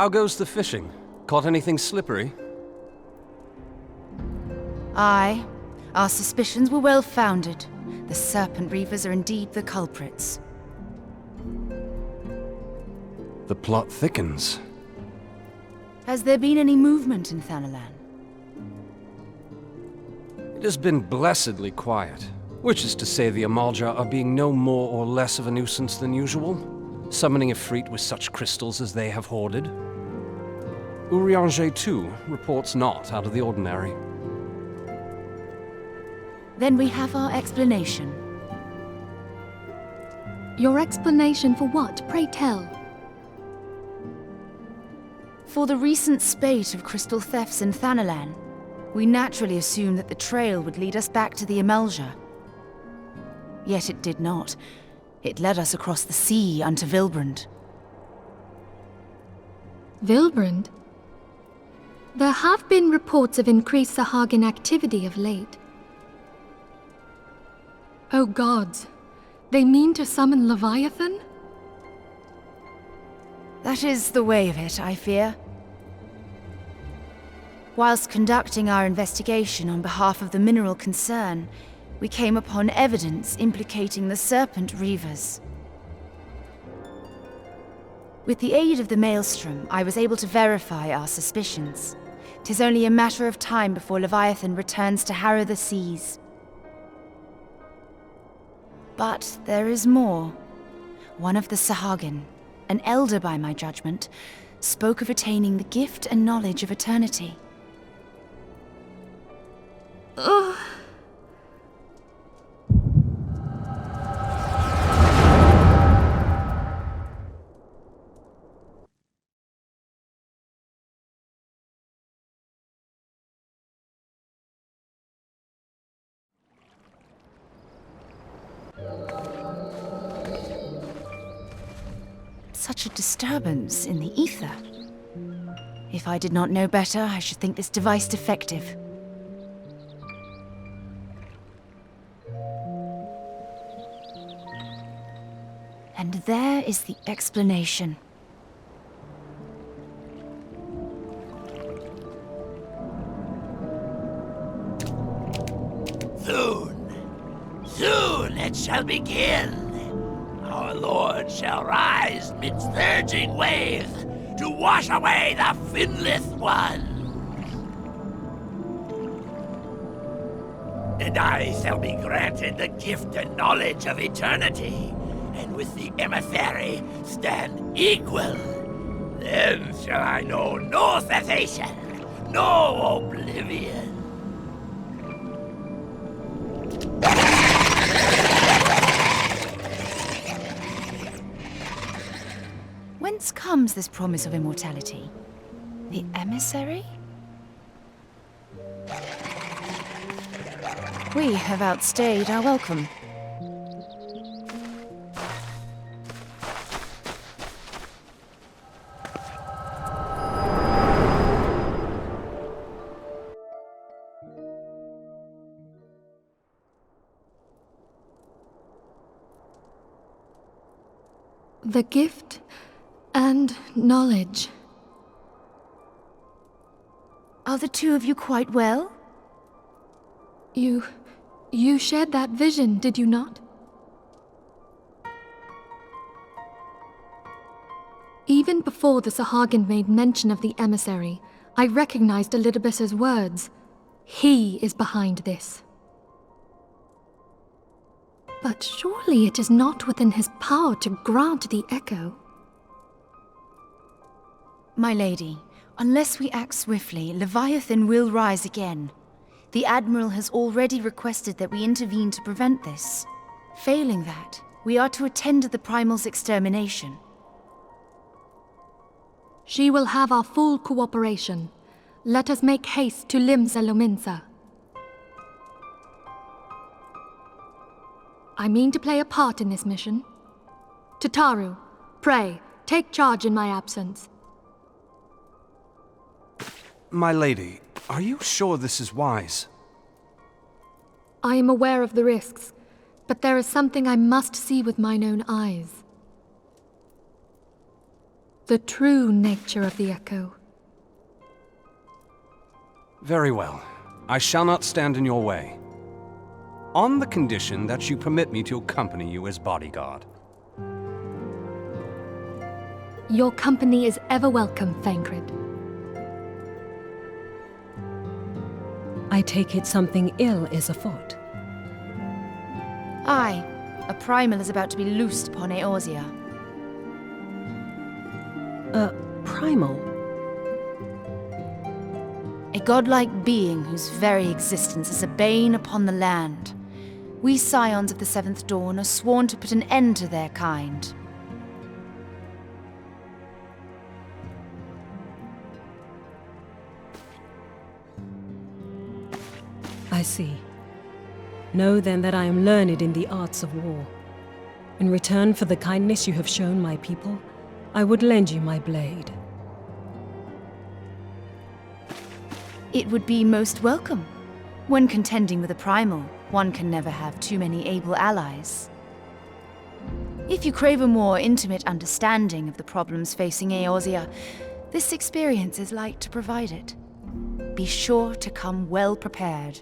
How goes the fishing? Caught anything slippery? Aye. Our suspicions were well founded. The Serpent Reavers are indeed the culprits. The plot thickens. Has there been any movement in Thanalan? It has been blessedly quiet, which is to say the Amalja are being no more or less of a nuisance than usual, summoning a Efreet with such crystals as they have hoarded. Urianger, too, reports not out of the ordinary. Then we have our explanation. Your explanation for what, pray tell? For the recent spate of crystal thefts in Thanalan, we naturally assumed that the trail would lead us back to the Amalja. Yet it did not. It led us across the sea unto Vilbrand. Vilbrand? There have been reports of increased Sahagin activity of late. Oh gods, they mean to summon Leviathan? That is the way of it, I fear. Whilst conducting our investigation on behalf of the mineral concern, we came upon evidence implicating the Serpent Reavers. With the aid of the Maelstrom, I was able to verify our suspicions. 'Tis only a matter of time before Leviathan returns to harrow the seas. But there is more. One of the Sahagin, an elder by my judgment, spoke of attaining the gift and knowledge of eternity. Ugh. Such a disturbance in the ether. If I did not know better, I should think this device defective. And there is the explanation. Soon it shall begin. Our Lord shall rise midst surging waves to wash away the finless ones. And I shall be granted the gift and knowledge of eternity, and with the emissary stand equal. Then shall I know no cessation, no oblivion. Whence comes this promise of immortality? The emissary? We have outstayed our welcome. The gift and knowledge. Are the two of you quite well? You shared that vision, did you not? Even before the Sahagin made mention of the emissary, I recognized Elidibus's words. He is behind this. But surely it is not within his power to grant the echo. My lady, unless we act swiftly, Leviathan will rise again. The Admiral has already requested that we intervene to prevent this. Failing that, we are to attend to the Primal's extermination. She will have our full cooperation. Let us make haste to Limsa Lominsa. I mean to play a part in this mission. Tataru, pray, take charge in my absence. My lady, are you sure this is wise? I am aware of the risks, but there is something I must see with mine own eyes. The true nature of the echo. Very well. I shall not stand in your way. On the condition that you permit me to accompany you as bodyguard. Your company is ever welcome, Thancred. I take it something ill is afoot. Aye, a primal is about to be loosed upon Eorzea. Primal? A godlike being whose very existence is a bane upon the land. We scions of the Seventh Dawn are sworn to put an end to their kind. I see. Know then that I am learned in the arts of war. In return for the kindness you have shown my people, I would lend you my blade. It would be most welcome. When contending with a primal, one can never have too many able allies. If you crave a more intimate understanding of the problems facing Eorzea, this experience is like to provide it. Be sure to come well prepared.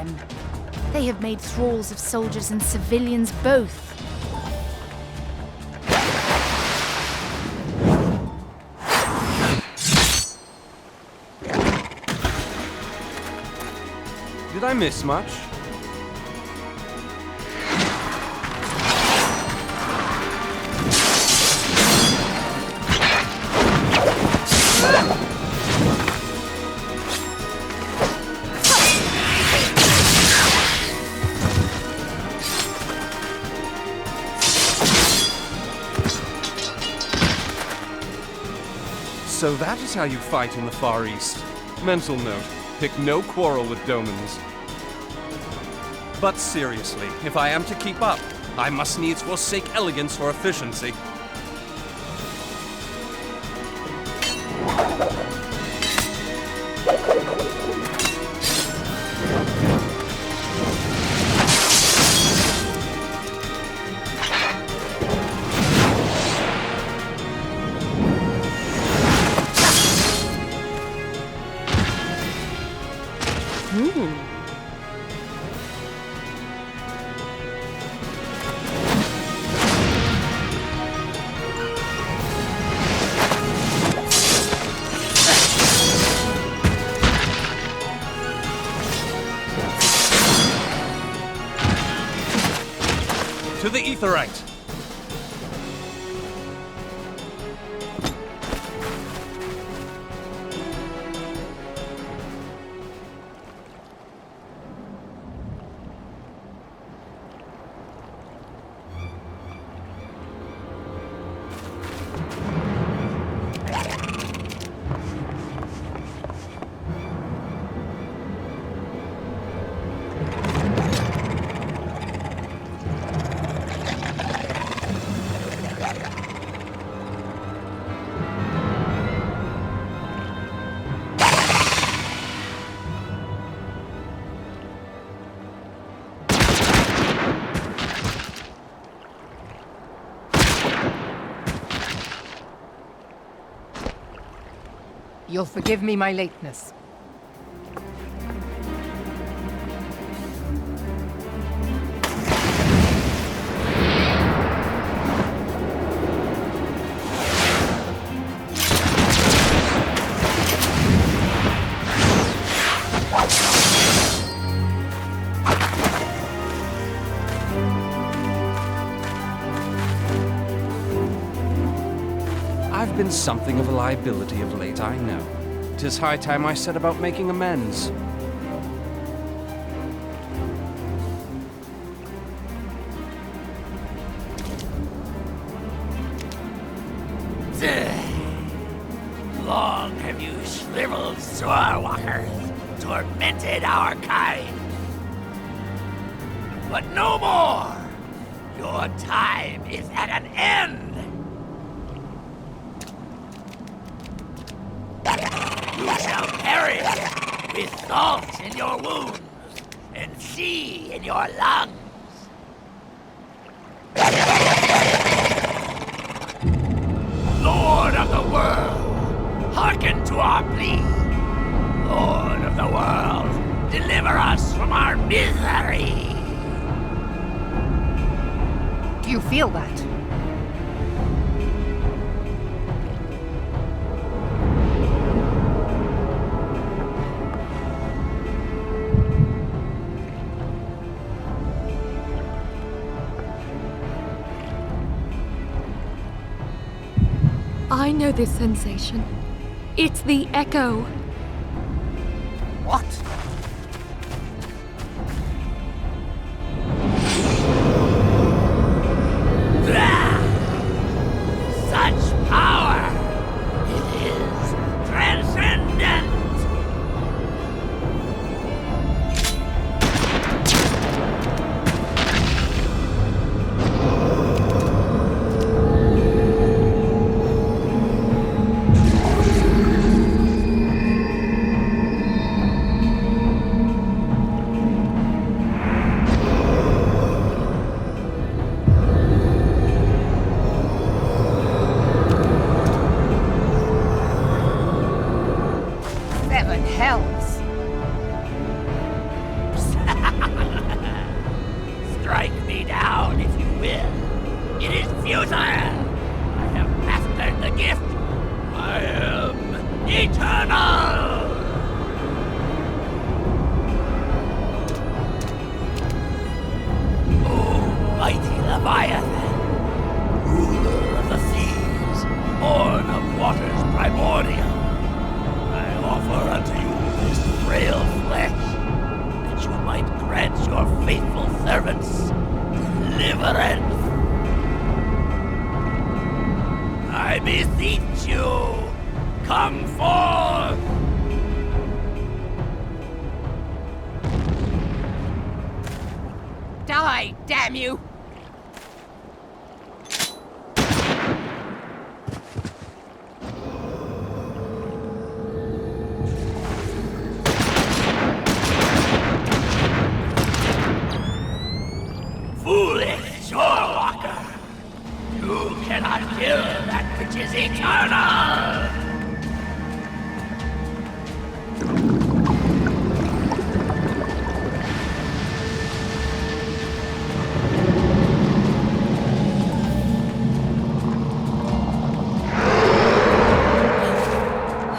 them. They have made thralls of soldiers and civilians both. Did I miss much? So that is how you fight in the Far East. Mental note, pick no quarrel with Domans. But seriously, if I am to keep up, I must needs forsake elegance for efficiency. To the Aetheryte! You'll forgive me my lateness. I've been something of a liability of late, I know. 'Tis high time I set about making amends. Long have you shriveled swordwalkers, tormented our kind. But no more! Your time is at an end! You shall perish with salt in your wounds and sea in your lungs. Lord of the world, hearken to our plea. Lord of the world, deliver us from our misery. Do you feel that? I know this sensation. It's the echo. What? Such power! It is transcendent! Leviathan, ruler of the seas, born of waters primordial, I offer unto you this frail flesh, that you might grant your faithful servants deliverance. I beseech you, come forth! Die, damn you! Foolish shorewalker! You cannot kill that which is eternal!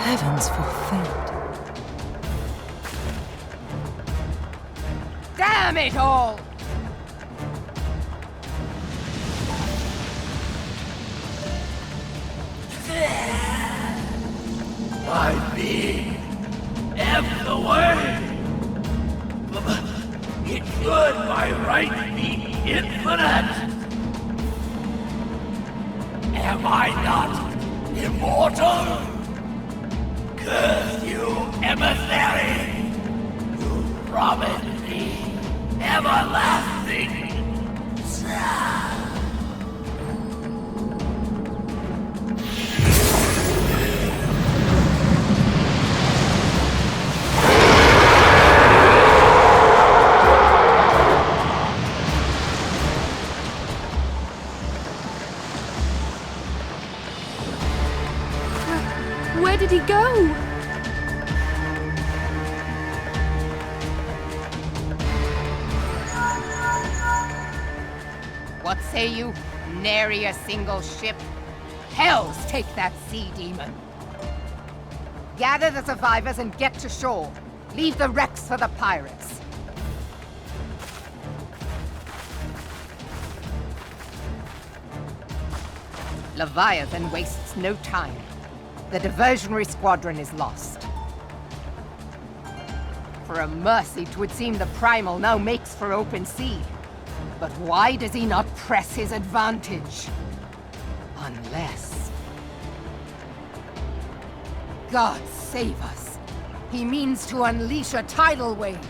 Heavens forfend. Damn it all! My being, ever the way. It should by right be infinite. Am I not immortal? Curse you, emissary! You promised me everlasting. Where did he go? What say you? Nary a single ship? Hells take that sea demon! Gather the survivors and get to shore. Leave the wrecks for the pirates. Leviathan wastes no time. The diversionary squadron is lost. For a mercy, 'twould seem the Primal now makes for open sea. But why does he not press his advantage? Unless... God save us. He means to unleash a tidal wave.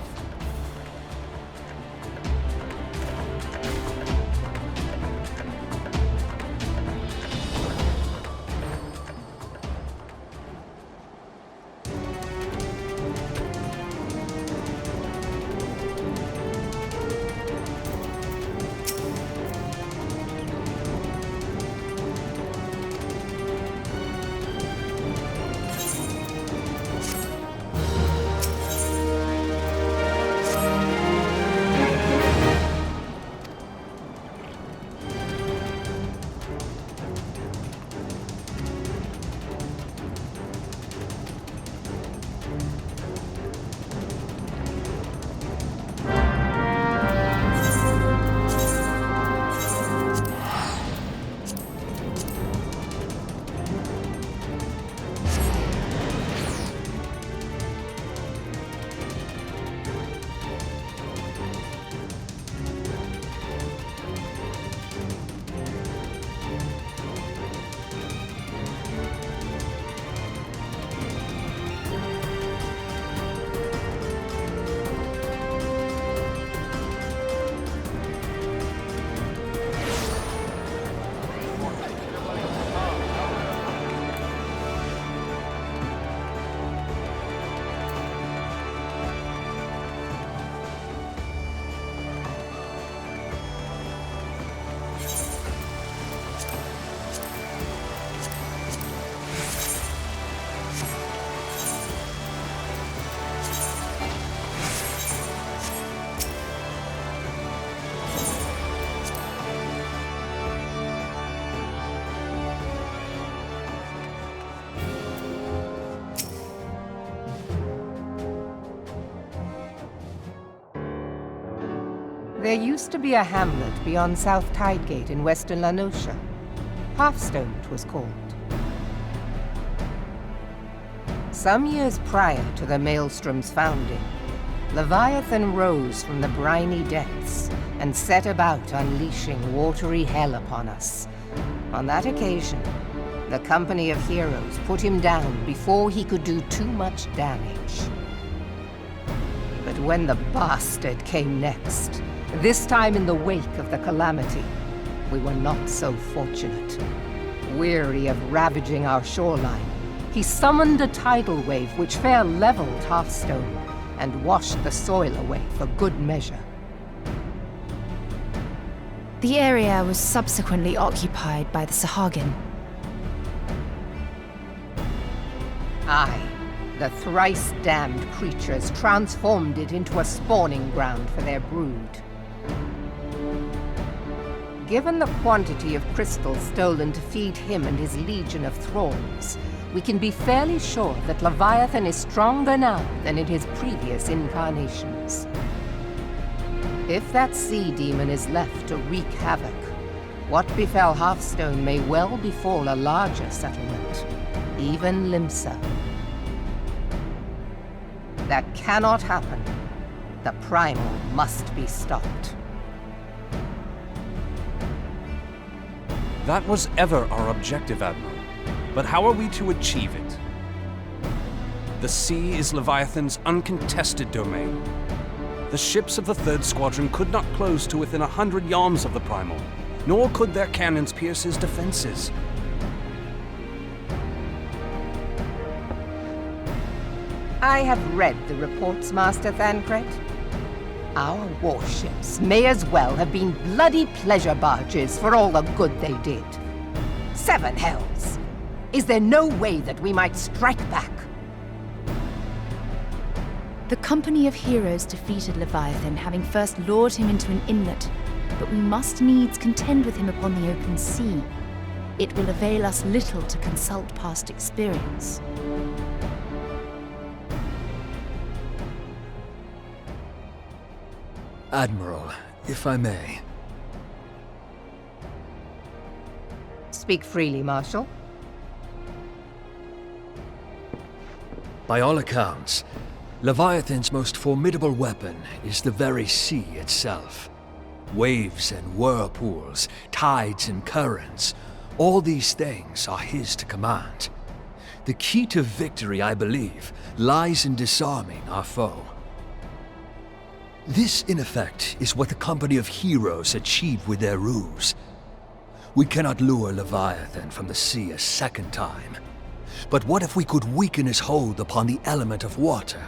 There used to be a hamlet beyond South Tidegate in western La Noscia. Hearthstone, it was called. Some years prior to the Maelstrom's founding, Leviathan rose from the briny depths and set about unleashing watery hell upon us. On that occasion, the Company of Heroes put him down before he could do too much damage. But when the bastard came next, this time in the wake of the calamity, we were not so fortunate. Weary of ravaging our shoreline, he summoned a tidal wave which fair leveled Hearthstone and washed the soil away for good measure. The area was subsequently occupied by the Sahagin. Aye, the thrice-damned creatures transformed it into a spawning ground for their brood. Given the quantity of crystals stolen to feed him and his legion of thralls, we can be fairly sure that Leviathan is stronger now than in his previous incarnations. If that sea demon is left to wreak havoc, what befell Hearthstone may well befall a larger settlement, even Limsa. That cannot happen. The primal must be stopped. That was ever our objective, Admiral. But how are we to achieve it? The sea is Leviathan's uncontested domain. The ships of the 3rd Squadron could not close to within 100 yards of the Primal, nor could their cannons pierce his defenses. I have read the reports, Master Thancred. Our warships may as well have been bloody pleasure barges for all the good they did. 7 hells! Is there no way that we might strike back? The Company of Heroes defeated Leviathan, having first lured him into an inlet, but we must needs contend with him upon the open sea. It will avail us little to consult past experience. Admiral, if I may. Speak freely, Marshal. By all accounts, Leviathan's most formidable weapon is the very sea itself. Waves and whirlpools, tides and currents, all these things are his to command. The key to victory, I believe, lies in disarming our foe. This, in effect, is what the Company of Heroes achieved with their ruse. We cannot lure Leviathan from the sea a second time. But what if we could weaken his hold upon the element of water?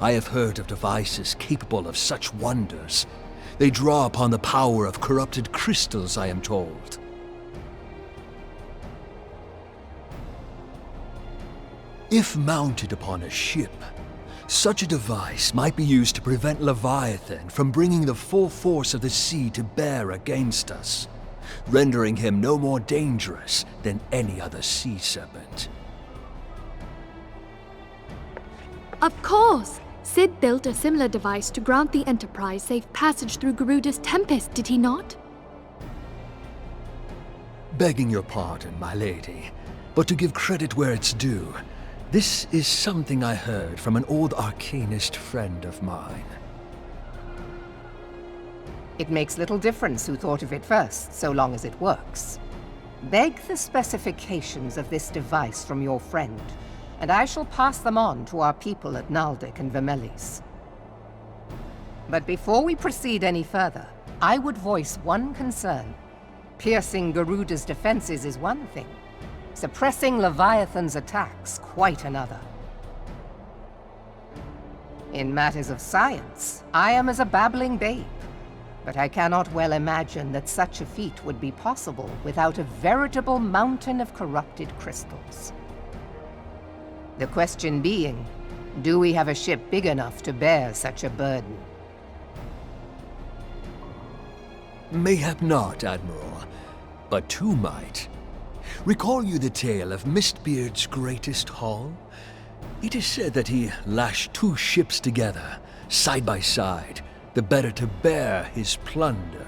I have heard of devices capable of such wonders. They draw upon the power of corrupted crystals, I am told. If mounted upon a ship, such a device might be used to prevent Leviathan from bringing the full force of the sea to bear against us, rendering him no more dangerous than any other sea serpent. Of course! Sid built a similar device to grant the Enterprise safe passage through Garuda's Tempest, did he not? Begging your pardon, my lady, but to give credit where it's due, this is something I heard from an old arcanist friend of mine. It makes little difference who thought of it first, so long as it works. Beg the specifications of this device from your friend, and I shall pass them on to our people at Naldic and Vermelis. But before we proceed any further, I would voice one concern. Piercing Garuda's defenses is one thing. Suppressing Leviathan's attacks, quite another. In matters of science, I am as a babbling babe, but I cannot well imagine that such a feat would be possible without a veritable mountain of corrupted crystals. The question being, do we have a ship big enough to bear such a burden? Mayhap not, Admiral, but two might. Recall you the tale of Mistbeard's greatest haul? It is said that he lashed 2 ships together, side by side, the better to bear his plunder.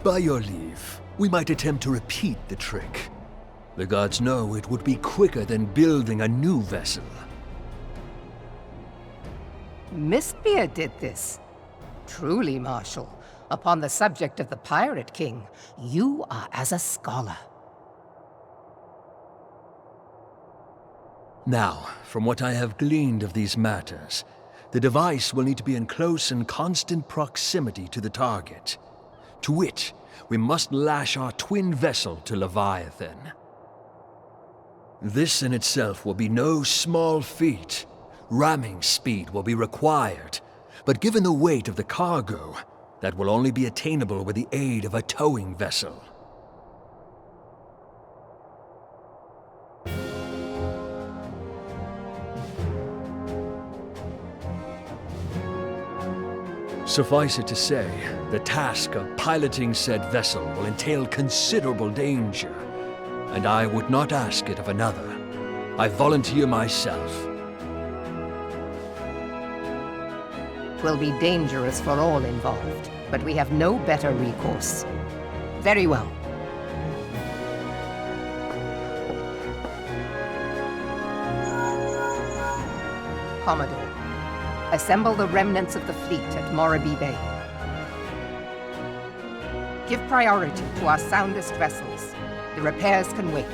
By your leave, we might attempt to repeat the trick. The gods know it would be quicker than building a new vessel. Mistbeard did this. Truly, Marshal, upon the subject of the Pirate King, you are as a scholar. Now, from what I have gleaned of these matters, the device will need to be in close and constant proximity to the target. To wit, we must lash our twin vessel to Leviathan. This in itself will be no small feat. Ramming speed will be required, but given the weight of the cargo, that will only be attainable with the aid of a towing vessel. Suffice it to say, the task of piloting said vessel will entail considerable danger, and I would not ask it of another. I volunteer myself. Will be dangerous for all involved, but we have no better recourse. Very well. Commodore, assemble the remnants of the fleet at Morabee Bay. Give priority to our soundest vessels. The repairs can wait.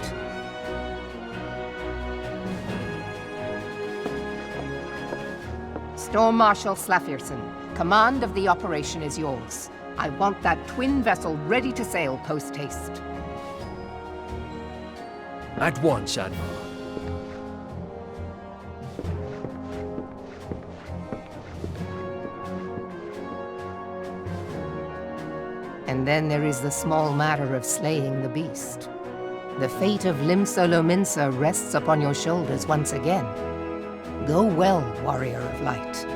Storm Marshal Slafirson, command of the operation is yours. I want that twin vessel ready to sail post-haste. At once, Admiral. And then there is the small matter of slaying the beast. The fate of Limsa Lominsa rests upon your shoulders once again. Go well, warrior of light.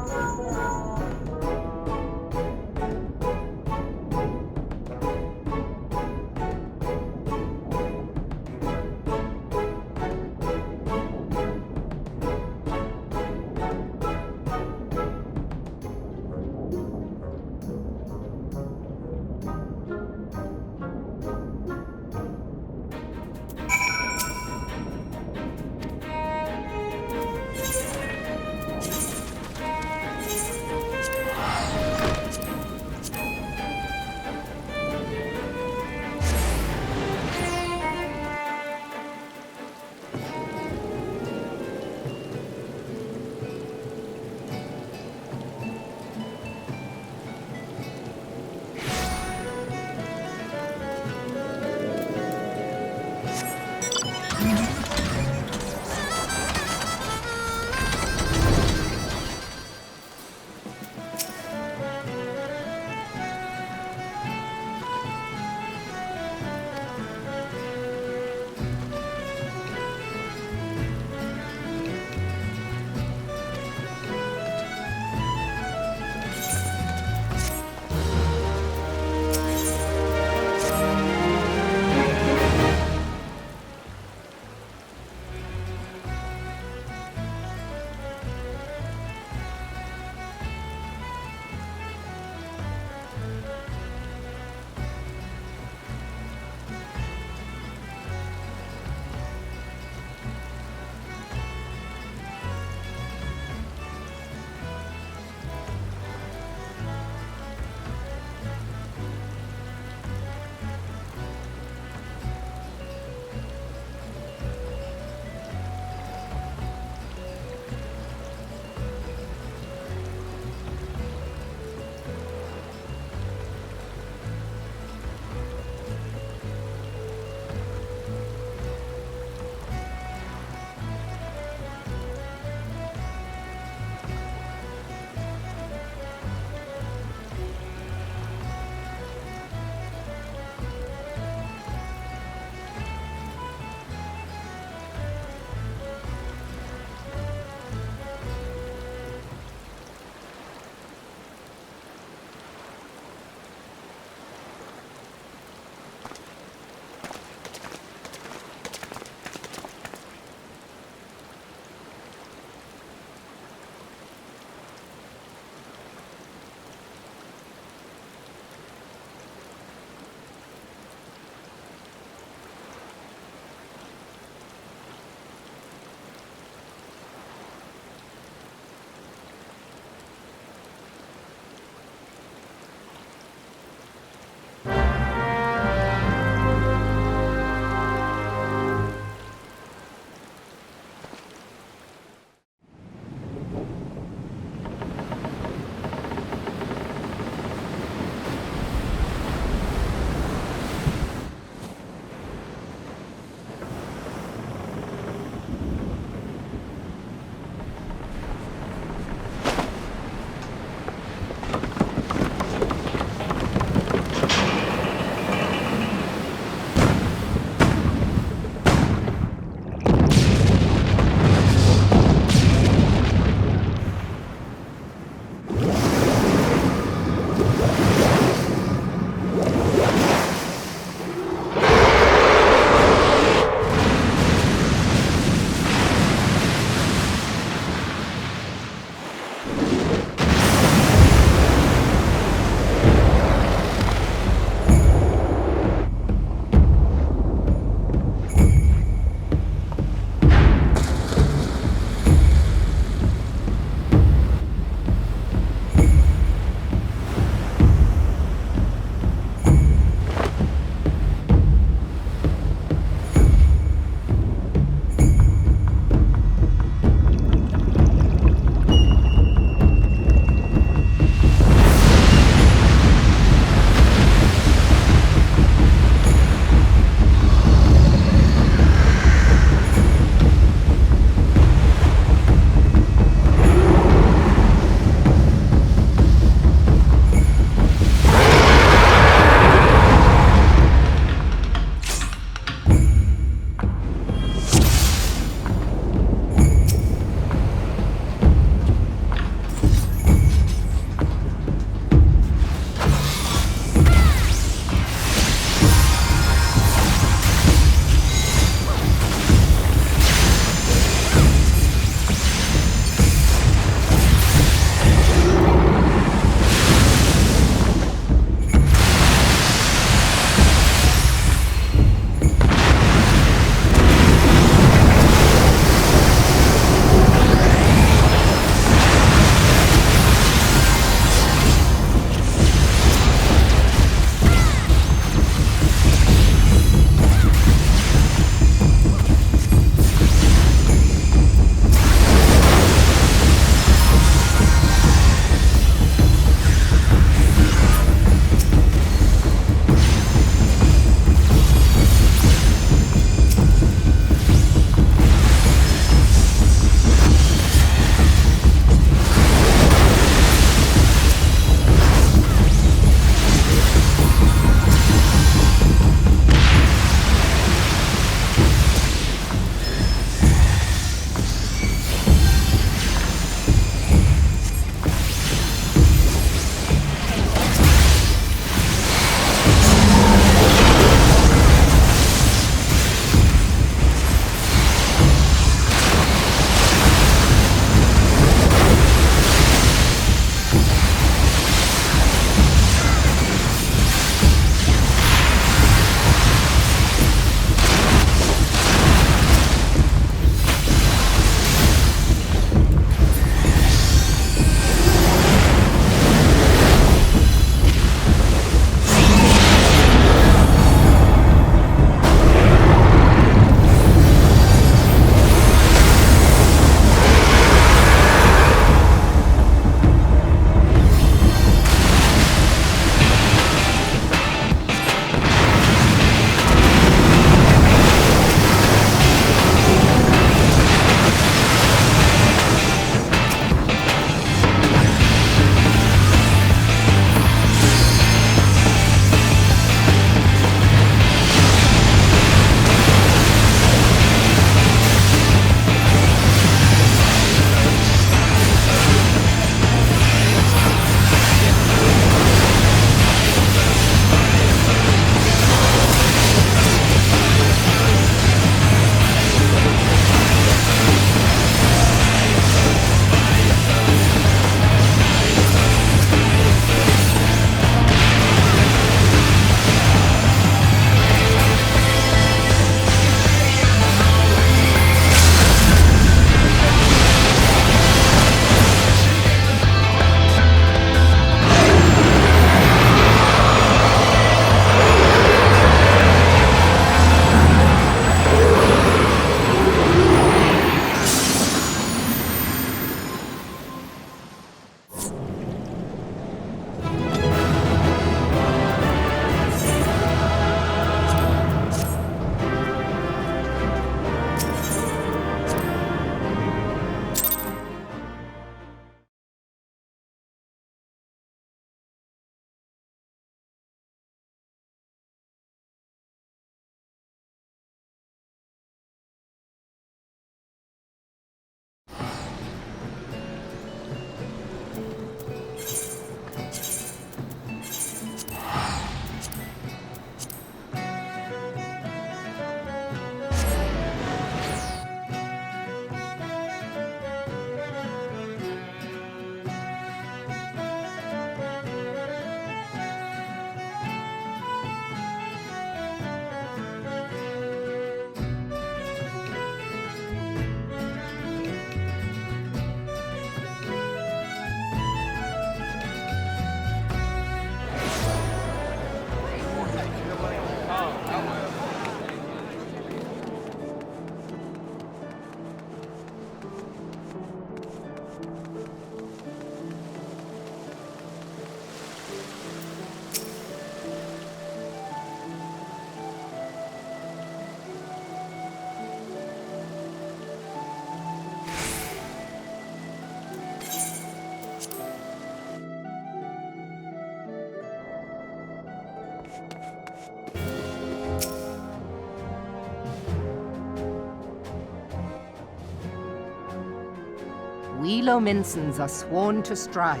We Lominsans are sworn to strive,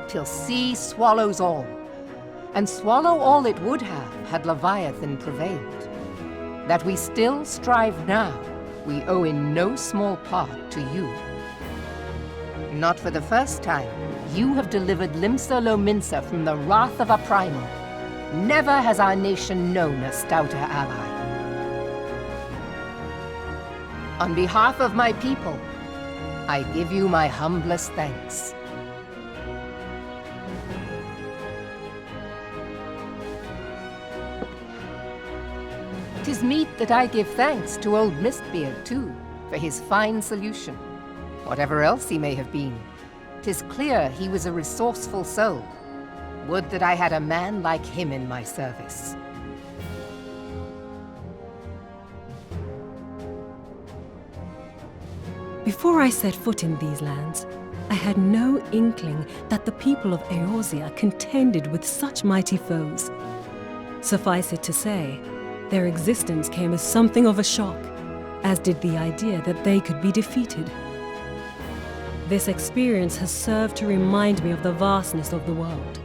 till sea swallows all. And swallow all it would have, had Leviathan prevailed. That we still strive now, we owe in no small part to you. Not for the first time, you have delivered Limsa Lominsa from the wrath of a primal. Never has our nation known a stouter ally. On behalf of my people, I give you my humblest thanks. 'Tis meet that I give thanks to old Mistbeard, too, for his fine solution. Whatever else he may have been, 'tis clear he was a resourceful soul. Would that I had a man like him in my service. Before I set foot in these lands, I had no inkling that the people of Eorzea contended with such mighty foes. Suffice it to say, their existence came as something of a shock, as did the idea that they could be defeated. This experience has served to remind me of the vastness of the world,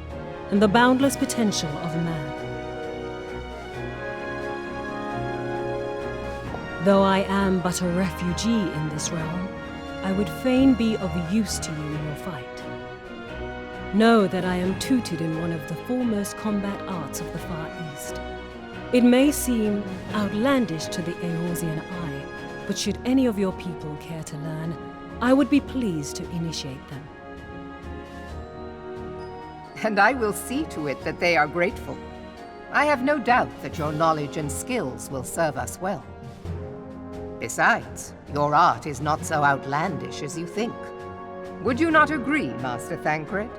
and the boundless potential of man. Though I am but a refugee in this realm, I would fain be of use to you in your fight. Know that I am tutored in one of the foremost combat arts of the Far East. It may seem outlandish to the Eorzean eye, but should any of your people care to learn, I would be pleased to initiate them. And I will see to it that they are grateful. I have no doubt that your knowledge and skills will serve us well. Besides, your art is not so outlandish as you think. Would you not agree, Master Thancred?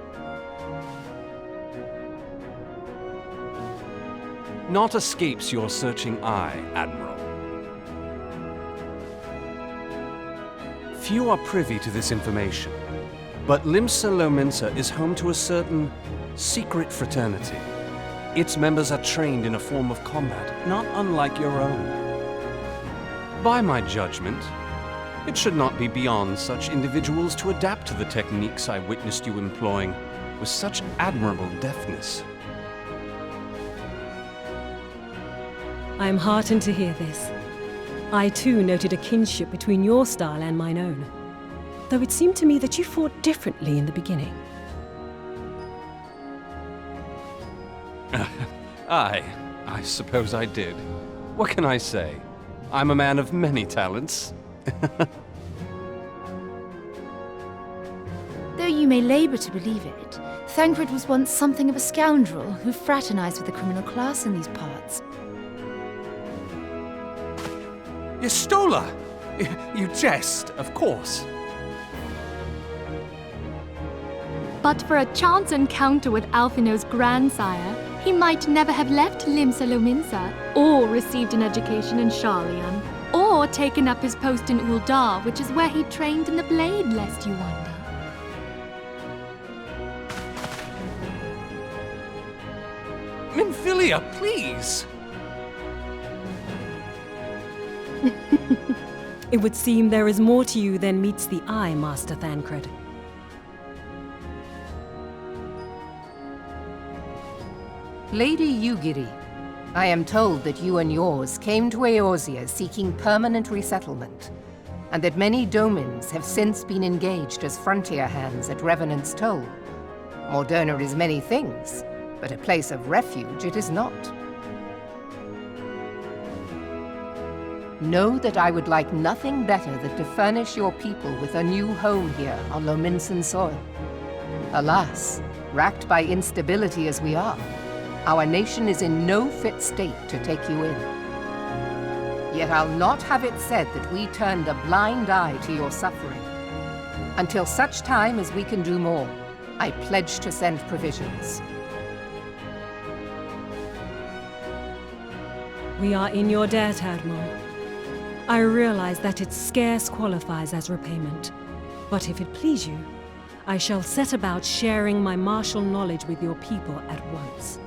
Naught escapes your searching eye, Admiral. Few are privy to this information, but Limsa Lominsa is home to a certain secret fraternity. Its members are trained in a form of combat not unlike your own. By my judgment, it should not be beyond such individuals to adapt to the techniques I witnessed you employing with such admirable deftness. I am heartened to hear this. I too noted a kinship between your style and mine own, though it seemed to me that you fought differently in the beginning. I suppose I did. What can I say? I'm a man of many talents. Though you may labor to believe it, Thancred was once something of a scoundrel who fraternized with the criminal class in these parts. Yestola! You jest, of course. But for a chance encounter with Alphino's grandsire, he might never have left Limsa Lominsa, or received an education in Sharlayan, or taken up his post in Uldar, which is where he trained in the blade, lest you wonder. Minfilia, please! It would seem there is more to you than meets the eye, Master Thancred. Lady Yugiri, I am told that you and yours came to Eorzea seeking permanent resettlement, and that many domins have since been engaged as frontier hands at Revenant's Toll. Moderna is many things, but a place of refuge it is not. Know that I would like nothing better than to furnish your people with a new home here on Lominsan soil. Alas, racked by instability as we are, our nation is in no fit state to take you in. Yet I'll not have it said that we turned a blind eye to your suffering. Until such time as we can do more, I pledge to send provisions. We are in your debt, Admiral. I realize that it scarce qualifies as repayment, but if it please you, I shall set about sharing my martial knowledge with your people at once.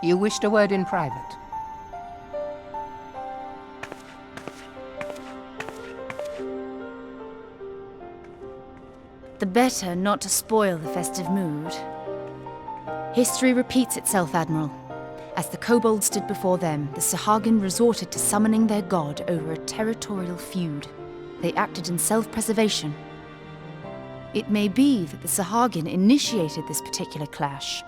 You wished a word in private. The better not to spoil the festive mood. History repeats itself, Admiral. As the kobolds did before them, the Sahagin resorted to summoning their god over a territorial feud. They acted in self-preservation. It may be that the Sahagin initiated this particular clash,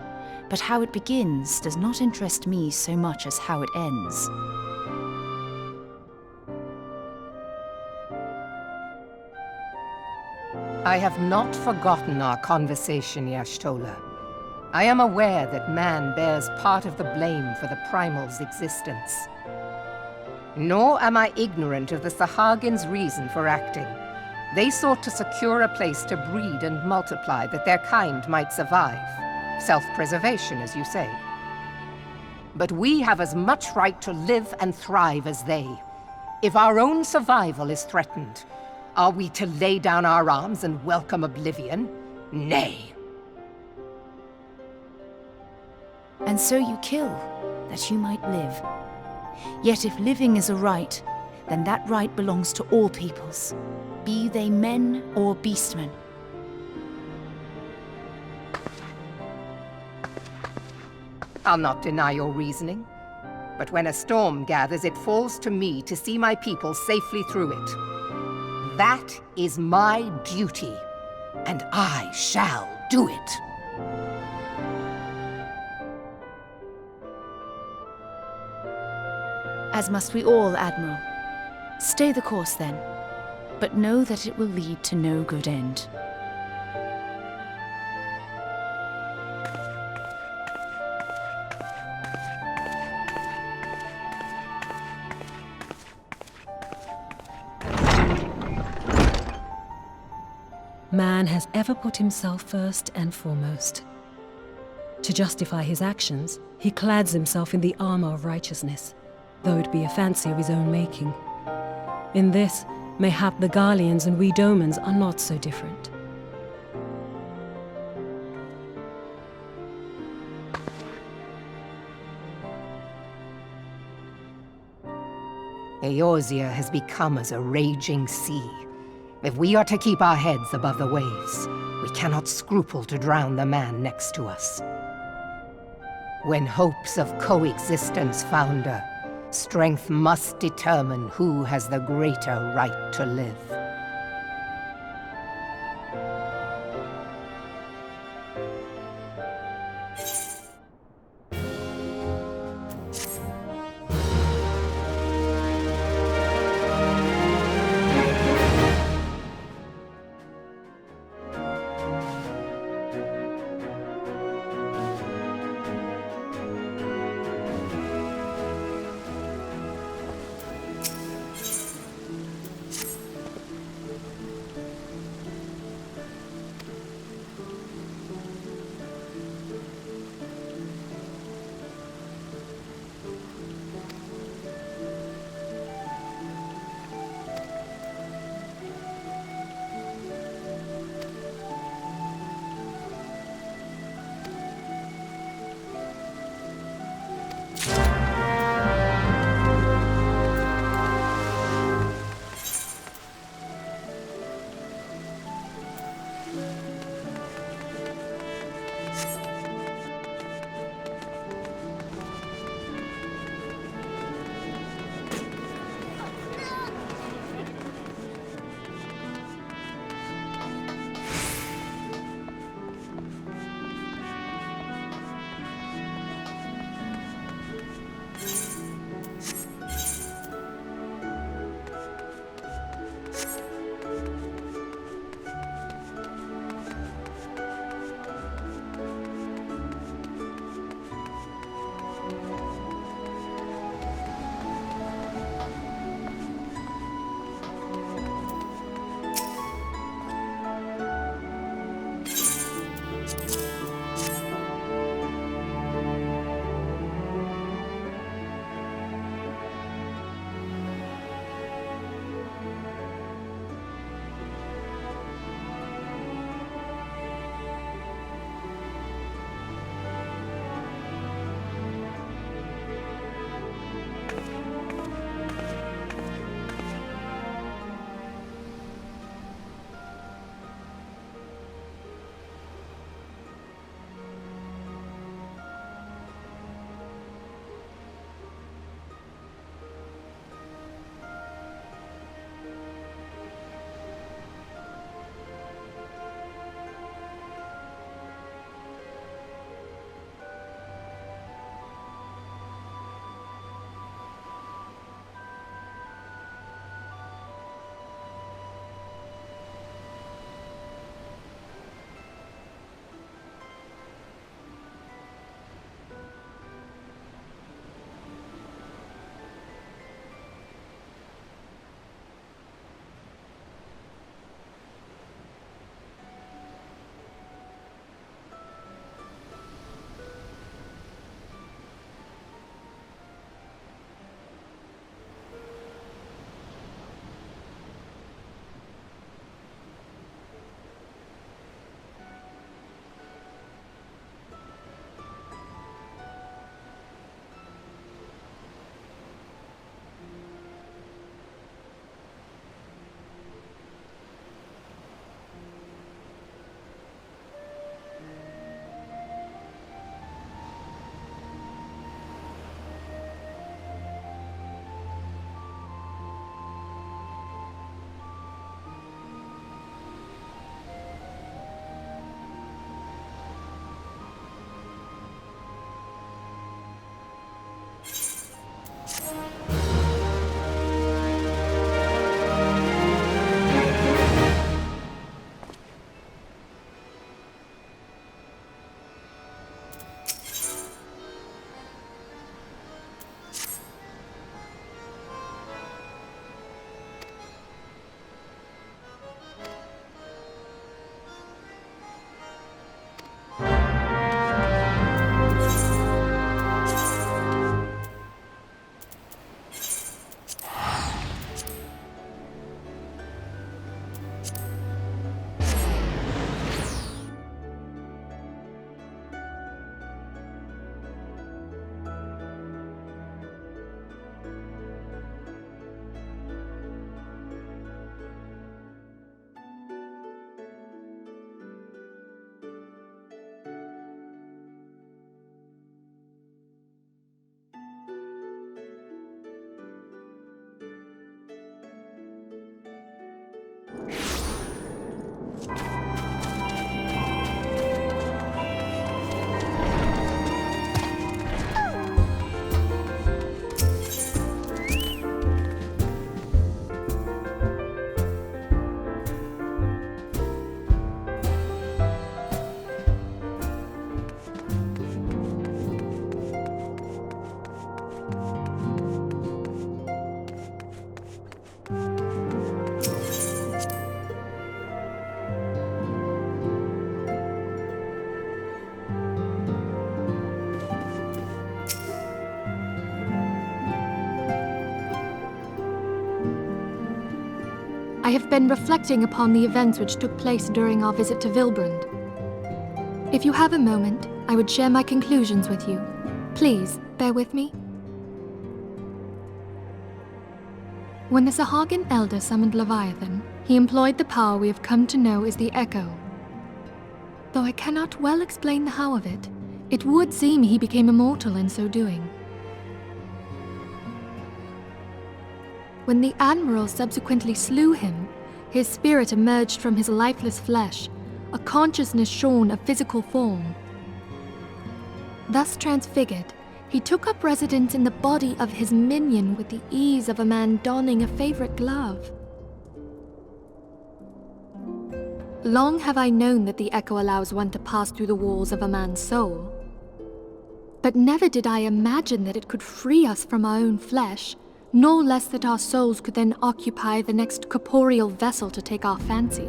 but how it begins does not interest me so much as how it ends. I have not forgotten our conversation, Y'shtola. I am aware that man bears part of the blame for the Primal's existence. Nor am I ignorant of the Sahagins' reason for acting. They sought to secure a place to breed and multiply that their kind might survive. Self-preservation, as you say. But we have as much right to live and thrive as they. If our own survival is threatened, are we to lay down our arms and welcome oblivion? Nay. And so you kill, that you might live. Yet if living is a right, then that right belongs to all peoples, be they men or beastmen. I'll not deny your reasoning. But when a storm gathers, it falls to me to see my people safely through it. That is my duty, and I shall do it. As must we all, Admiral. Stay the course then, but know that it will lead to no good end. Man has ever put himself first and foremost. To justify his actions, he clads himself in the armor of righteousness, though it be a fancy of his own making. In this, mayhap the Garleans and we Domans are not so different. Eorzea has become as a raging sea. If we are to keep our heads above the waves, we cannot scruple to drown the man next to us. When hopes of coexistence founder, strength must determine who has the greater right to live. I have been reflecting upon the events which took place during our visit to Vilbrand. If you have a moment, I would share my conclusions with you. Please, bear with me. When the Sahagin Elder summoned Leviathan, he employed the power we have come to know as the Echo. Though I cannot well explain the how of it, it would seem he became immortal in so doing. When the Admiral subsequently slew him, his spirit emerged from his lifeless flesh, a consciousness shorn of physical form. Thus transfigured, he took up residence in the body of his minion with the ease of a man donning a favorite glove. Long have I known that the Echo allows one to pass through the walls of a man's soul. But never did I imagine that it could free us from our own flesh, nor less that our souls could then occupy the next corporeal vessel to take our fancy.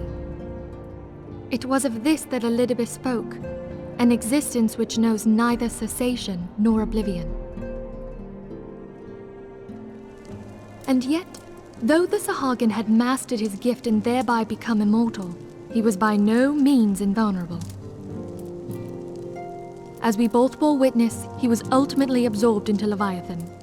It was of this that Elidibus spoke, an existence which knows neither cessation nor oblivion. And yet, though the Sahagin had mastered his gift and thereby become immortal, he was by no means invulnerable. As we both bore witness, he was ultimately absorbed into Leviathan.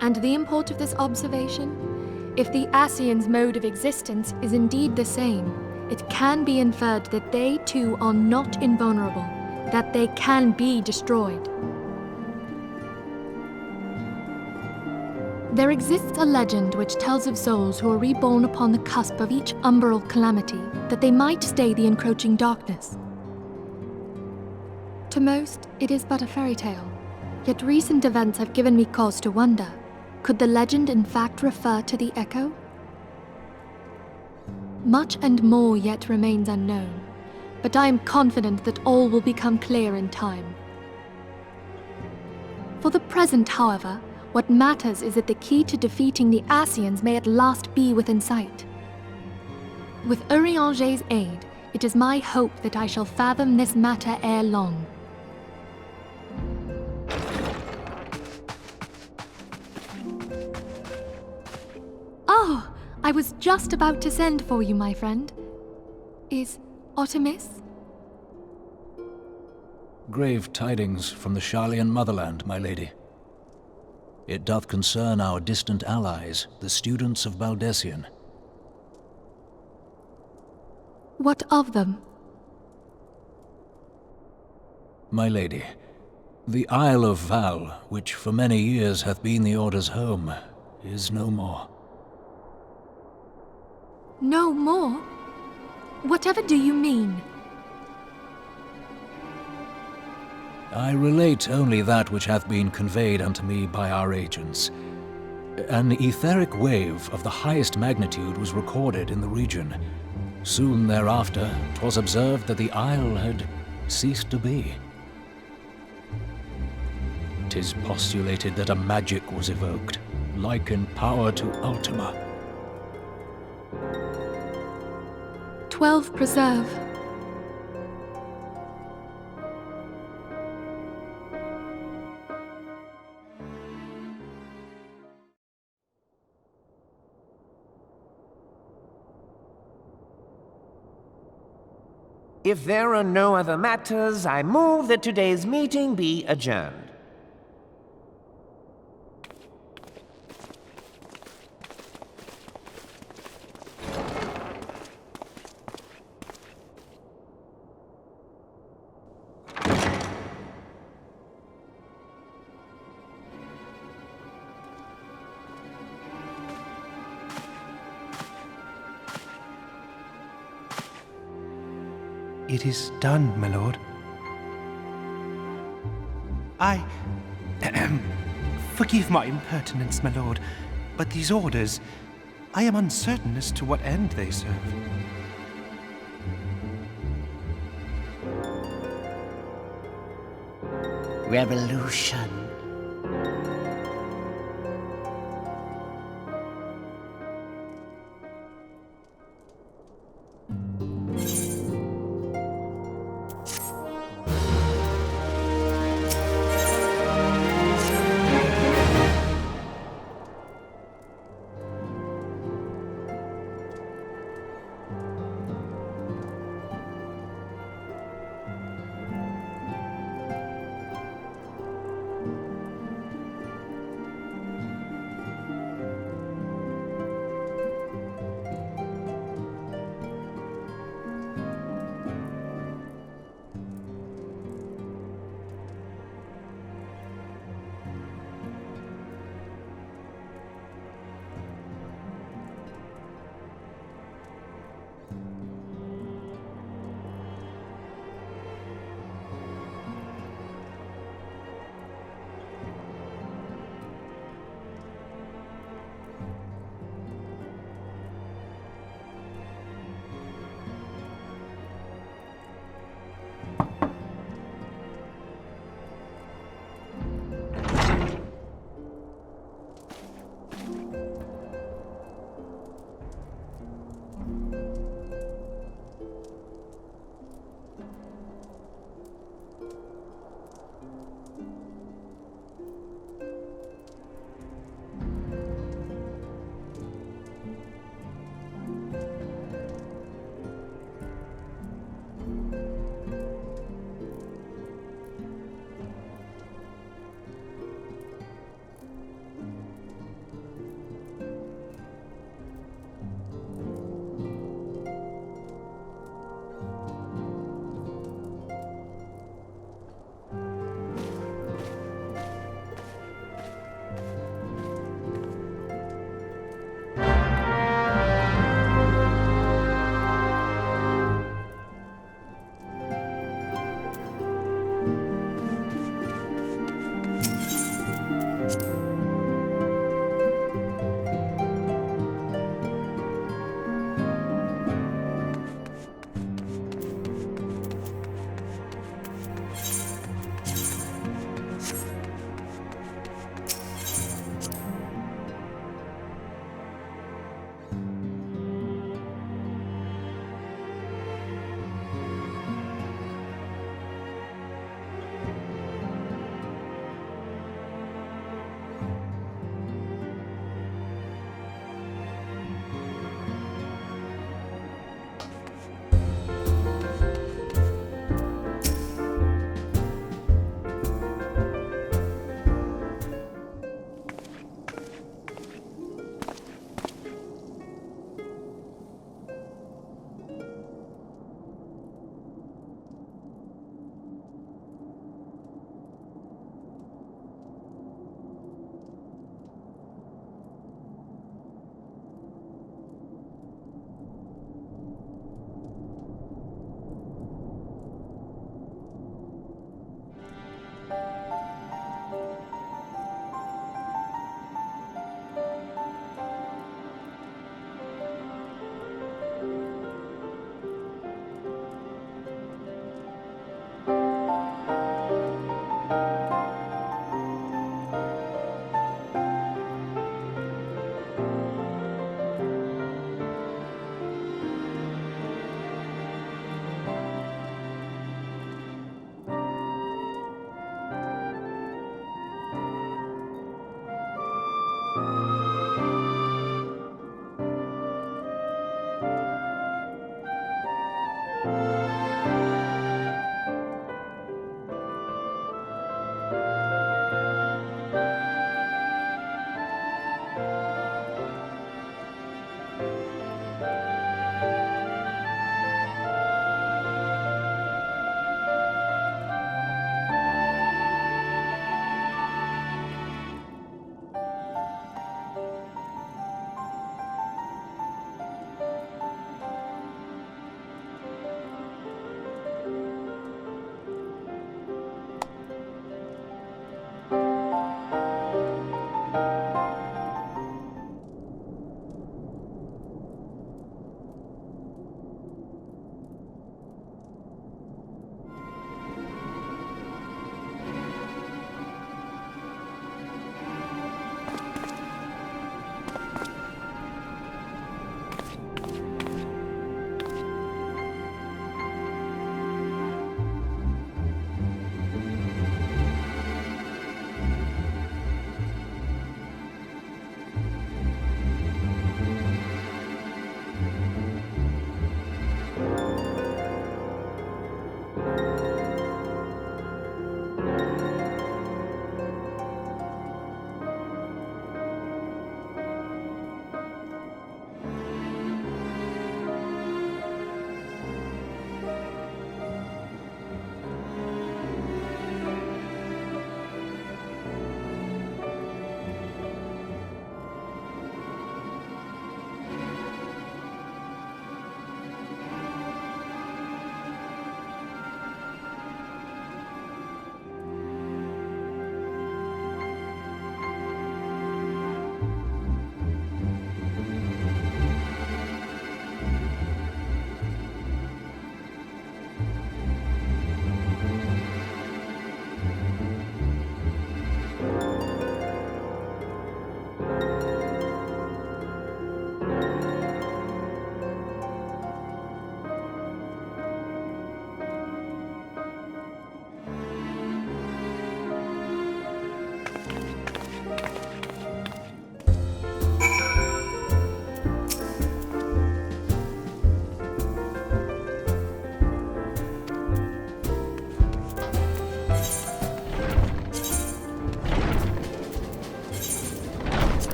And the import of this observation? If the Ascians' mode of existence is indeed the same, it can be inferred that they too are not invulnerable, that they can be destroyed. There exists a legend which tells of souls who are reborn upon the cusp of each umbral calamity, that they might stay the encroaching darkness. To most, it is but a fairy tale, yet recent events have given me cause to wonder. Could the legend in fact refer to the Echo? Much and more yet remains unknown, but I am confident that all will become clear in time. For the present, however, what matters is that the key to defeating the Ascians may at last be within sight. With Urianger's aid, it is my hope that I shall fathom this matter ere long. Oh, I was just about to send for you, my friend. Is Artemis? Grave tidings from the Sharlayan motherland, my lady. It doth concern our distant allies, the students of Baldessian. What of them? My lady, the Isle of Val, which for many years hath been the Order's home, is no more. No more? Whatever do you mean? I relate only that which hath been conveyed unto me by our agents. An etheric wave of the highest magnitude was recorded in the region. Soon thereafter, 'twas observed that the isle had ceased to be. 'Tis postulated that a magic was evoked, like in power to Ultima. 12 preserve. If there are no other matters, I move that today's meeting be adjourned. It is done, my lord. Forgive my impertinence, my lord, but these orders, I am uncertain as to what end they serve. Revolution.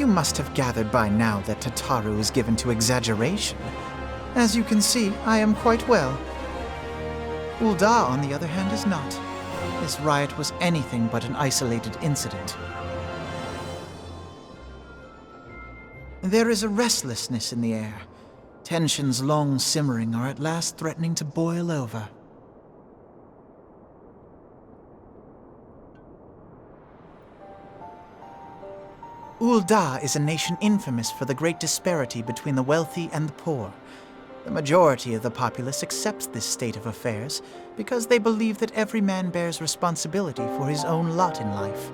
You must have gathered by now that Tataru is given to exaggeration. As you can see, I am quite well. Ul'dah, on the other hand, is not. This riot was anything but an isolated incident. There is a restlessness in the air. Tensions long simmering are at last threatening to boil over. Ul'dah is a nation infamous for the great disparity between the wealthy and the poor. The majority of the populace accepts this state of affairs because they believe that every man bears responsibility for his own lot in life.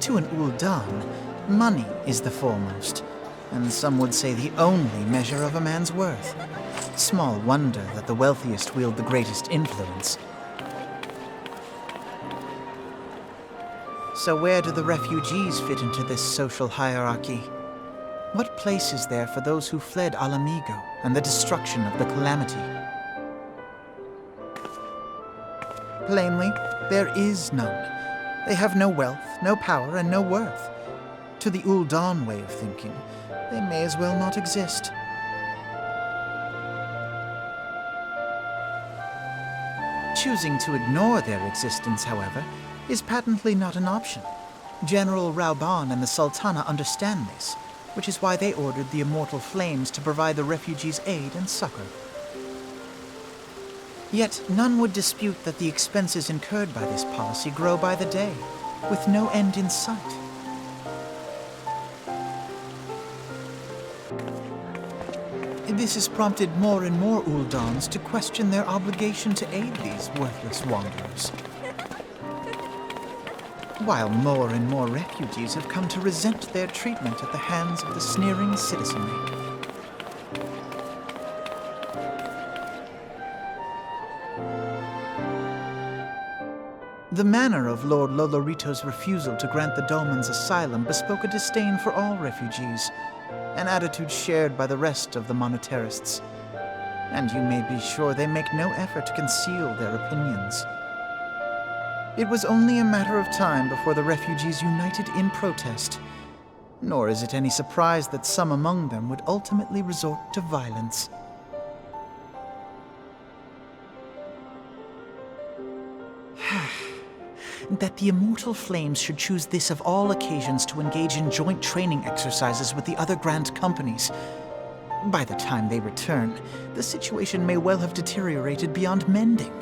To an Ul'dan, money is the foremost, and some would say the only measure of a man's worth. Small wonder that the wealthiest wield the greatest influence. So where do the refugees fit into this social hierarchy? What place is there for those who fled Alamigo and the destruction of the Calamity? Plainly, there is none. They have no wealth, no power, and no worth. To the Ul'Dan way of thinking, they may as well not exist. Choosing to ignore their existence, however, is patently not an option. General Rauban and the Sultana understand this, which is why they ordered the Immortal Flames to provide the refugees aid and succor. Yet none would dispute that the expenses incurred by this policy grow by the day, with no end in sight. This has prompted more and more Ul'Dans to question their obligation to aid these worthless wanderers. While more and more refugees have come to resent their treatment at the hands of the sneering citizenry. The manner of Lord Lolorito's refusal to grant the Domans asylum bespoke a disdain for all refugees, an attitude shared by the rest of the monetarists. And you may be sure they make no effort to conceal their opinions. It was only a matter of time before the refugees united in protest, nor is it any surprise that some among them would ultimately resort to violence. That the Immortal Flames should choose this of all occasions to engage in joint training exercises with the other Grand Companies. By the time they return, the situation may well have deteriorated beyond mending.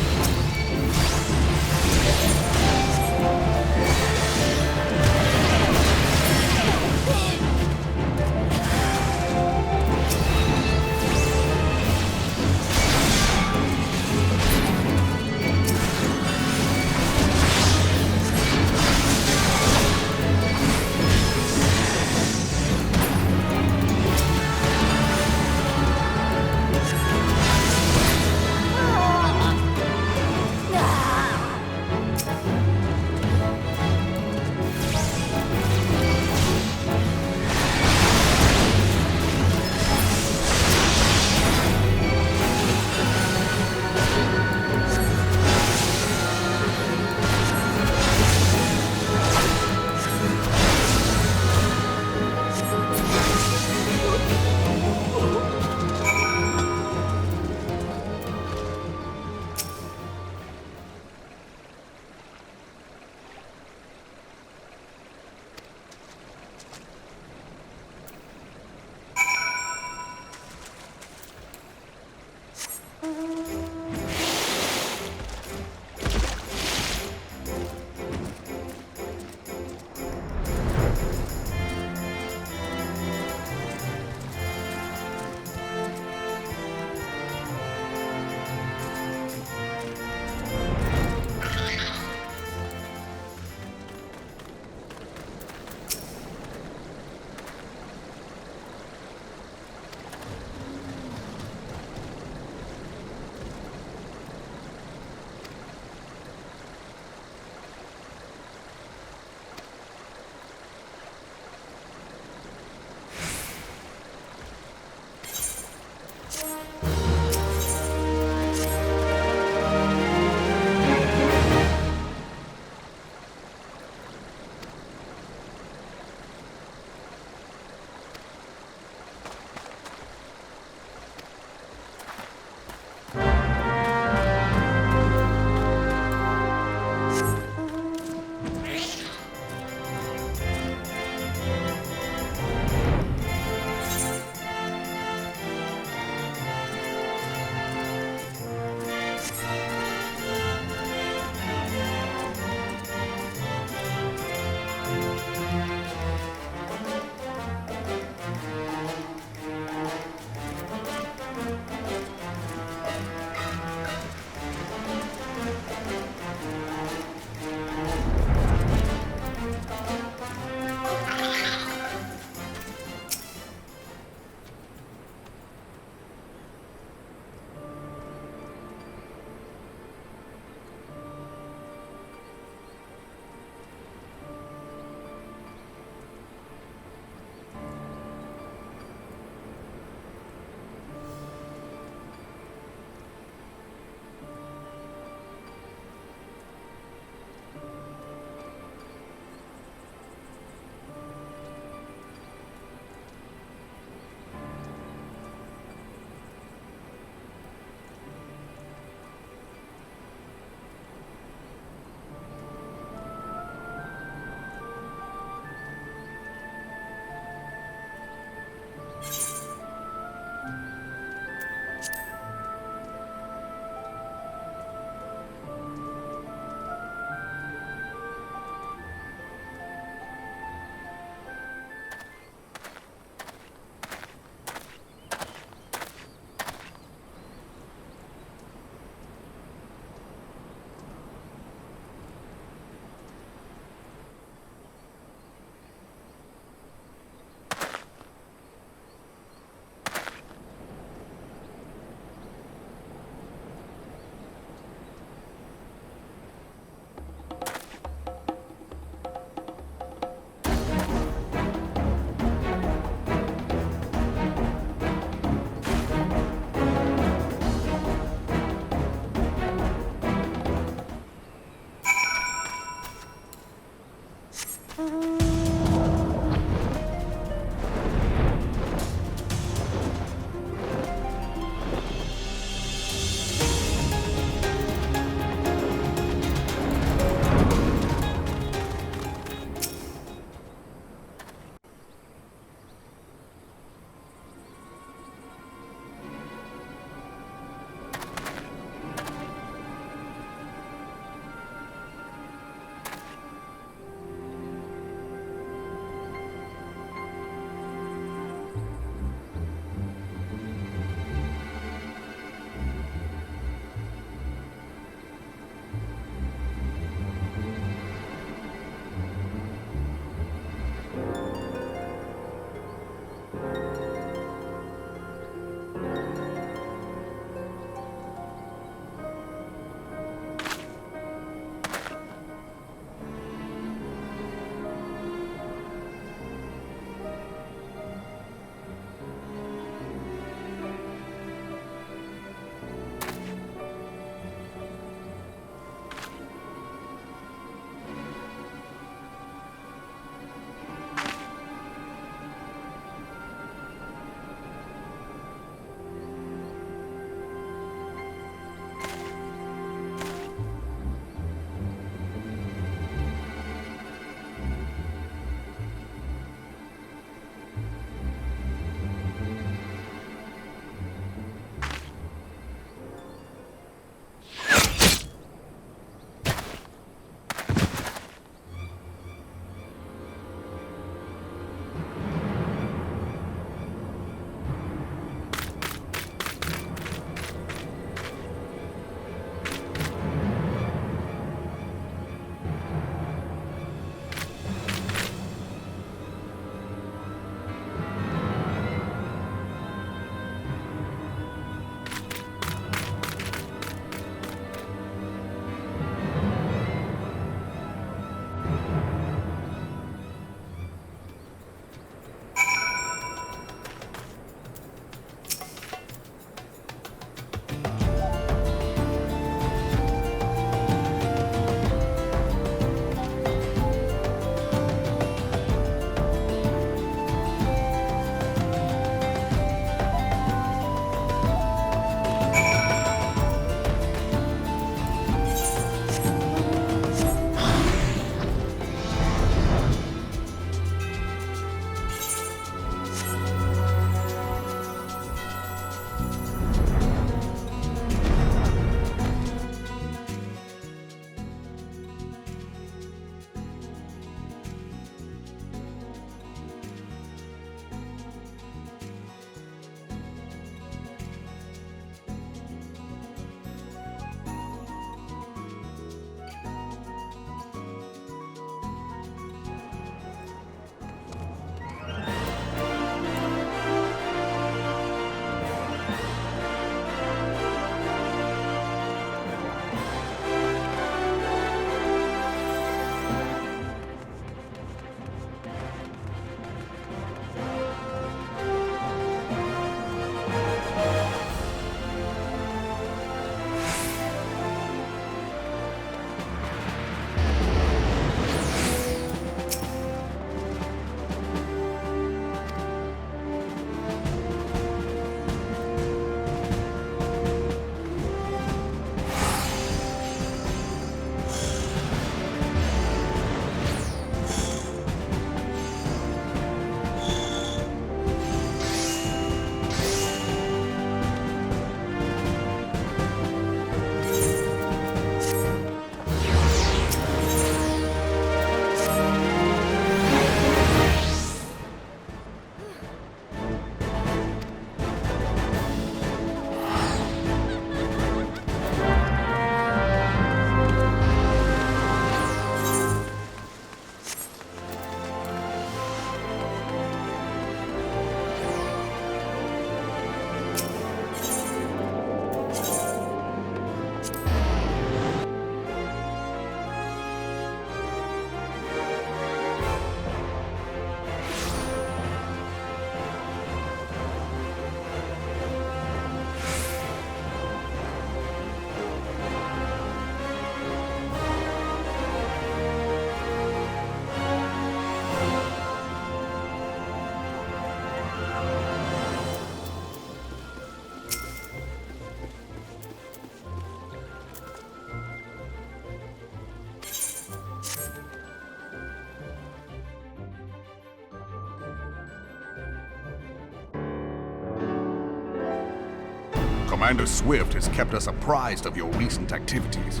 Commander Swift has kept us apprised of your recent activities.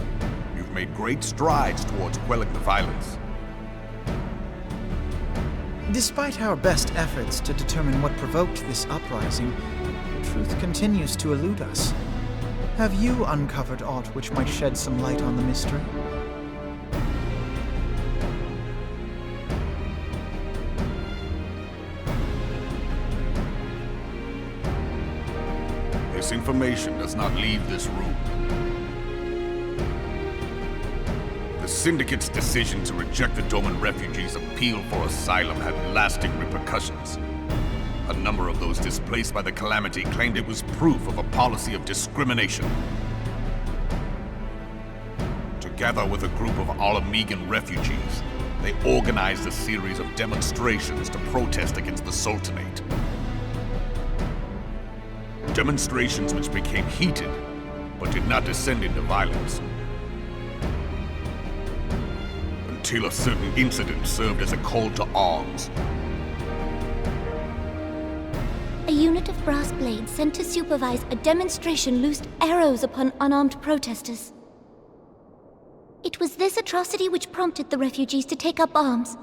You've made great strides towards quelling the violence. Despite our best efforts to determine what provoked this uprising, the truth continues to elude us. Have you uncovered aught which might shed some light on the mystery? This information does not leave this room. The Syndicate's decision to reject the Doman refugees' appeal for asylum had lasting repercussions. A number of those displaced by the calamity claimed it was proof of a policy of discrimination. Together with a group of Alamegan refugees, they organized a series of demonstrations to protest against the Sultanate. Demonstrations which became heated, but did not descend into violence. Until a certain incident served as a call to arms. A unit of brass blades sent to supervise a demonstration loosed arrows upon unarmed protesters. It was this atrocity which prompted the refugees to take up arms.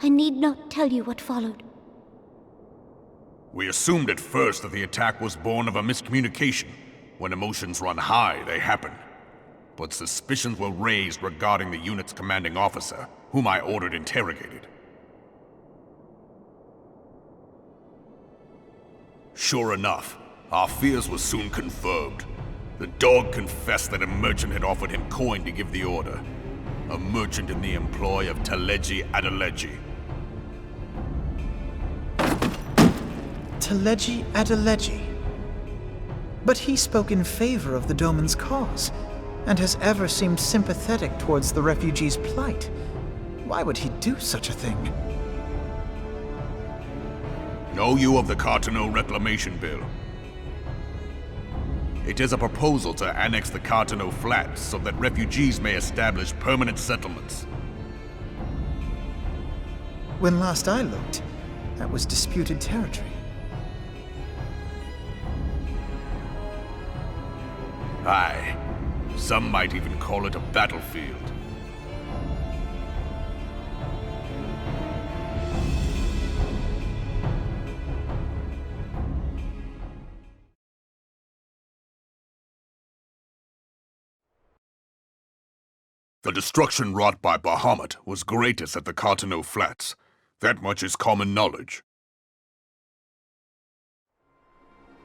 I need not tell you what followed. We assumed at first that the attack was born of a miscommunication. When emotions run high, they happen. But suspicions were raised regarding the unit's commanding officer, whom I ordered interrogated. Sure enough, our fears were soon confirmed. The dog confessed that a merchant had offered him coin to give the order. A merchant in the employ of Teleji Adeleji. Teleji Adeleji. But he spoke in favor of the Doman's cause, and has ever seemed sympathetic towards the refugees' plight. Why would he do such a thing? Know you of the Cartano Reclamation Bill? It is a proposal to annex the Cartano Flats so that refugees may establish permanent settlements. When last I looked, that was disputed territory. Aye. Some might even call it a battlefield. The destruction wrought by Bahamut was greatest at the Cartano Flats. That much is common knowledge.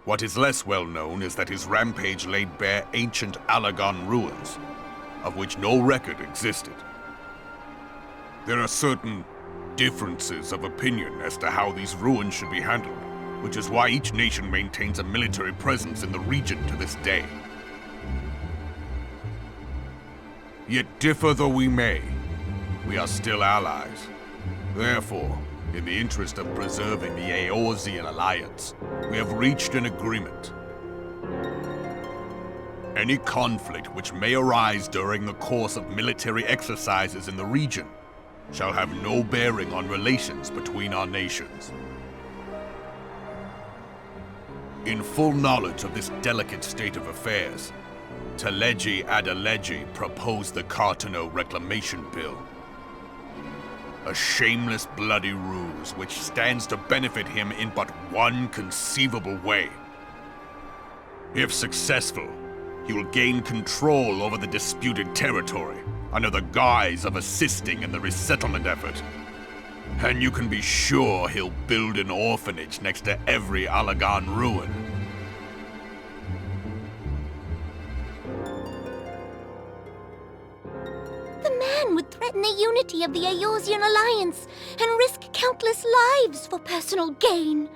What is less well known is that his rampage laid bare ancient Alagon ruins, of which no record existed. There are certain differences of opinion as to how these ruins should be handled, which is why each nation maintains a military presence in the region to this day. Yet differ though we may, we are still allies. Therefore, in the interest of preserving the Eorzean alliance, we have reached an agreement. Any conflict which may arise during the course of military exercises in the region shall have no bearing on relations between our nations. In full knowledge of this delicate state of affairs, Teleji Adeleji proposed the Cartano Reclamation Bill. A shameless, bloody ruse which stands to benefit him in but one conceivable way. If successful, he will gain control over the disputed territory under the guise of assisting in the resettlement effort. And you can be sure he'll build an orphanage next to every Alagon ruin. Would threaten the unity of the Eorzean alliance and risk countless lives for personal gain.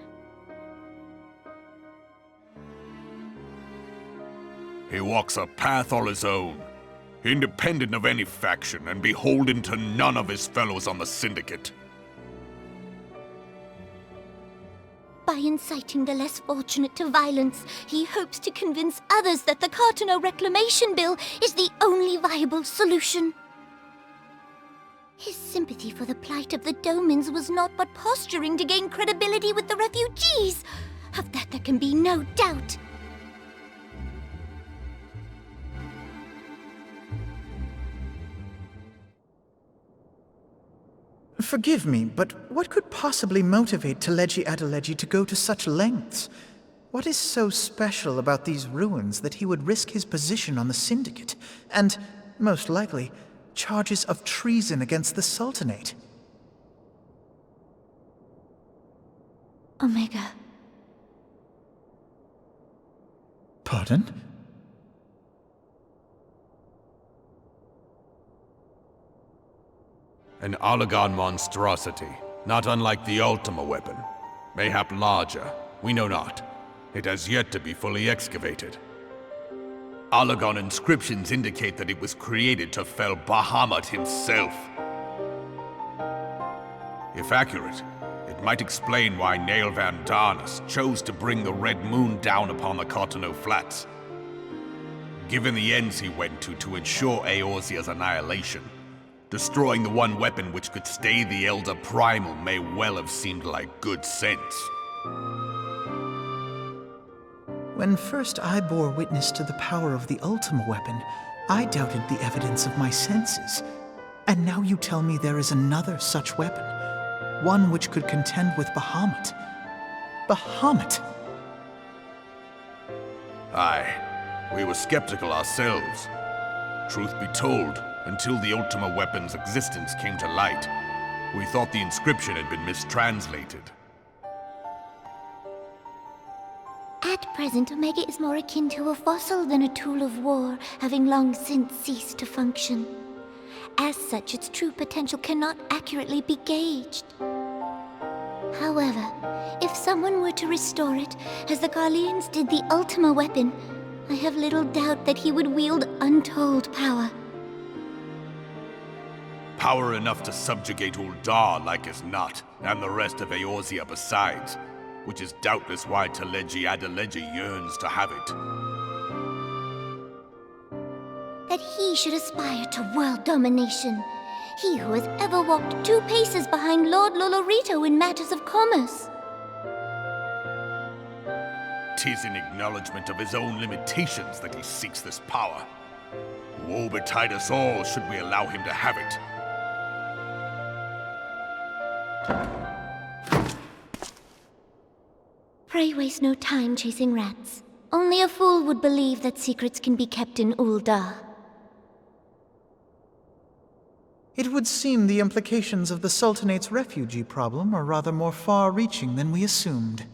He walks a path all his own, independent of any faction and beholden to none of his fellows on the Syndicate. By inciting the less fortunate to violence, he hopes to convince others that the Cartano Reclamation Bill is the only viable solution. His sympathy for the plight of the Domans was not but posturing to gain credibility with the refugees. Of that there can be no doubt. Forgive me, but what could possibly motivate Teleji Adeleji to go to such lengths? What is so special about these ruins that he would risk his position on the Syndicate, and, most likely, charges of treason against the Sultanate? Omega. Pardon? An Oligon monstrosity, not unlike the Ultima weapon. Mayhap larger, we know not. It has yet to be fully excavated. Oligon inscriptions indicate that it was created to fell Bahamut himself. If accurate, it might explain why Nail Van Darnus chose to bring the Red Moon down upon the Cotonou Flats. Given the ends he went to ensure Eorzea's annihilation, destroying the one weapon which could stay the Elder Primal may well have seemed like good sense. When first I bore witness to the power of the Ultima weapon, I doubted the evidence of my senses. And now you tell me there is another such weapon, one which could contend with Bahamut. Bahamut! Aye, we were skeptical ourselves. Truth be told, until the Ultima weapon's existence came to light, we thought the inscription had been mistranslated. At present, Omega is more akin to a fossil than a tool of war, having long since ceased to function. As such, its true potential cannot accurately be gauged. However, if someone were to restore it, as the Garleans did the Ultima weapon, I have little doubt that he would wield untold power. Power enough to subjugate Uldar like as not, and the rest of Eorzea besides, which is doubtless why Teleji Adeleji yearns to have it. That he should aspire to world domination. He who has ever walked 2 paces behind Lord Lolorito in matters of commerce. 'Tis in acknowledgement of his own limitations that he seeks this power. Woe betide us all should we allow him to have it. Pray waste no time chasing rats. Only a fool would believe that secrets can be kept in Uldar. It would seem the implications of the Sultanate's refugee problem are rather more far-reaching than we assumed.